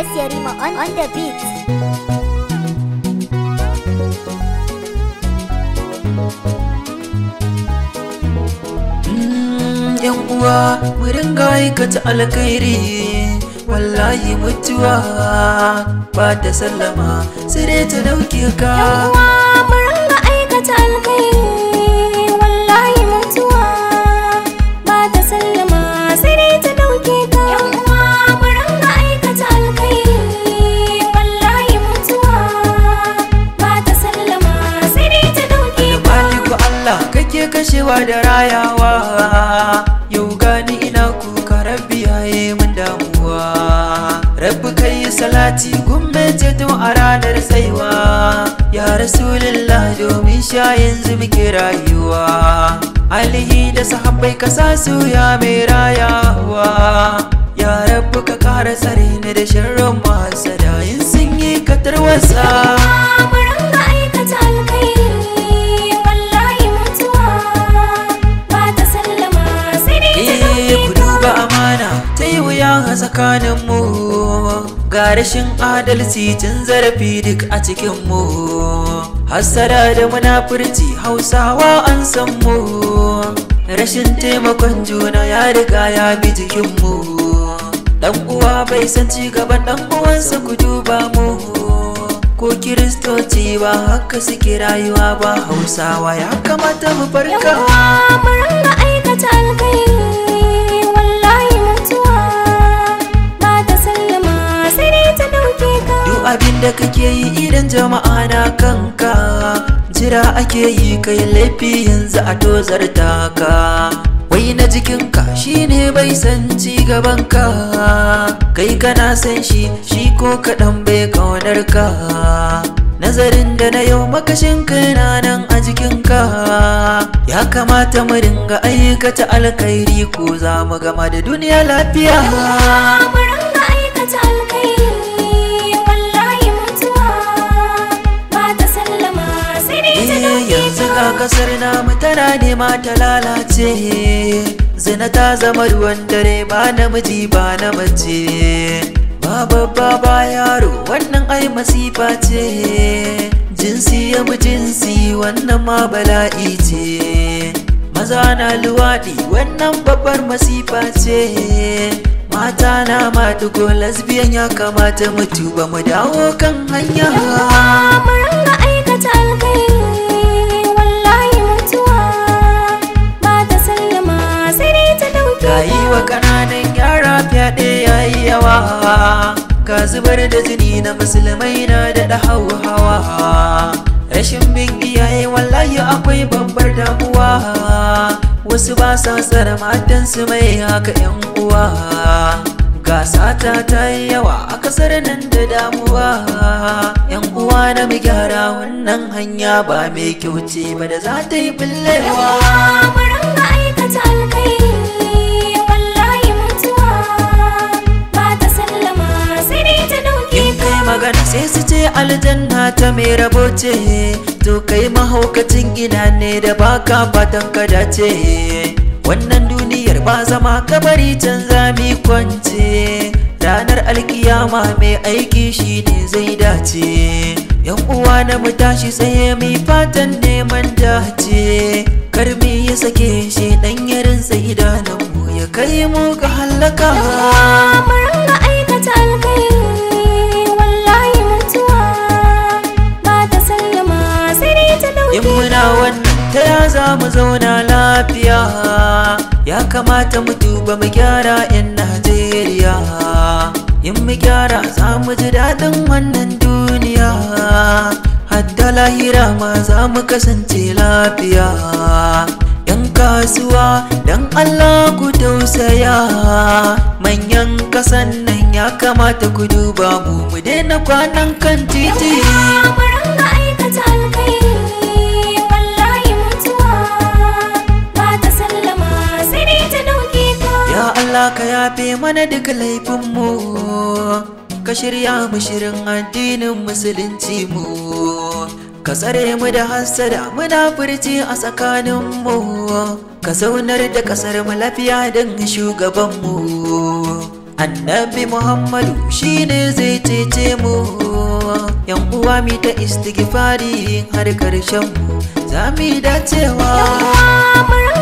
S Yarima on the beat. Yan uwa mu ringa aikata alkhairi, wallahi mutuwa ba ta sallama sai dai ta dauke ka. Yan uwa mu ringa aikata alkhairi, wallahi mutuwa ba ta sallama sai dai ta dauke ka. Yan uwa mu ringa aikata alkhairi, wallahi mutuwa ba ta sallama sai dai ta dauke ka. Maliku Allah kake kashewa da rayawa, yau gani ina kuka rabbi yaye min damuwa. Rabbi kai salati gumme ceto a ranar tsaiwa, ya rasulullah domin sha yanzu muke rayuwa. Alihi da sahabbai ka sa su ya mai rayawa, ya rabbi ka kara tsare ni da sharrin mahasada in sun yi ka tarwasa. Mu ringa aikata alkhairi, wallahi mutuwa ba ta sallama sai dai ta dauke ku duba amana ta yi wuya a tsakaninmu, ga rashin adalci cin zarafi duk a cikinmu. Hassada da munafurci hausawa an san mu, rashin taimakon juna ya riga ya bi jikinmu. Dan uwa bai san ci gaban dan uwansa, ku duba mu ko kiristoci ba haka suke rayuwa ba. Hausawa ya kamata mu farka. mu ringa aikata alkhairi, wallahi mutuwa ba ta sallama sai dai ta dauke ka. Duk abin da kake yi idan jama'a na kanka, jira ake yi kai laifi yanzu a tozarta ka. Wai na jikinka shine bai san ci gabanka, kai kana san shi ko kaɗan bai kaunar ka. Nazarin da na yau makashin kai na nan a jikinka, ya kamata mu dinga aikata alkhairi ko za mu gama da duniya lafiya. Mu ringa aikata alkhairi, wallahi mutuwa ba ta sallama sai dai ta dauke ka. Yanzu ga kasar namu tana nema ta lalace, zina ta zama ruwan dare ba namiji ba na mace. Ba babba ba yaro wannan ai masifa ce, jinsi ya mu jinsi wannan ma bala'i ce. Maza na luwaɗi wannan babbar masifa ce, mata na maɗigo lesbian ya kamata mu tuba mu dawo kan hanya. Mu ringa aikata alkhairi, wallahi mutuwa ba ta sallama sai dai ta dauke ka. Yi wa ƙananan yara fyaɗe yayi yawa, ka zubar da jini na musulmai na da hauhawa. Rashin bin iyaye wallahi akwai babbar damuwa, wasu ba sa tsara matansu mai haka yan uwa. Gasata ta yi yawa a kasar nan da damuwa, yan uwa na mu gyara wannan hanya ba mai kyau ce ba da za ta yi billewa. Mu ringa aikata alkhairi, wallahi mutuwa ba ta sallama sai dai ta dauke ka. In kai magana sai su ce aljanna ta mai rabo ce, to kai mahaukacin ina ne da baka fatan ka dace. Wannan duniyar ba zama kabari can zami kwance, ranar alkiyama mai aiki shi ne zai dace. Yan uwa na mu tashi tsaye mai fatan neman dace, kar mu yi sake shi dan yarinsa idanunmu ya kai mu ga hallaka. Mu ringa aikata alkhairi, wallahi mutuwa ba ta sallama sai dai ta dauke ka. In muna wannan ta ya za mu zauna lafiya, ya kamata mu duba mu gyara 'yan Najeriya. In mu gyara za mu ji daɗin wannan duniya, hadda lahira ma za mu kasance lafiya. 'Yan kasuwa don Allah ku tausaya, manyan kasan nan ya kamata ku duba mu daina kwanan kan titi. Mu ringa aikata alkhairi, wallahi mutuwa ba ta sallama sai dai ta dauke ka. Ya Allah ka yafe mana duk laifinmu, ka shirya mu shirin addinin musulunci mu, ka tsare mu da hassada munafurci a tsakaninmu, ka zaunar da kasar mu lafiya don shugabanmu. Annabi Muhammadu shine zai cece mu. Yan uwa mi ta istighfari har karshen mu za mu dacewa. Yan uwa mu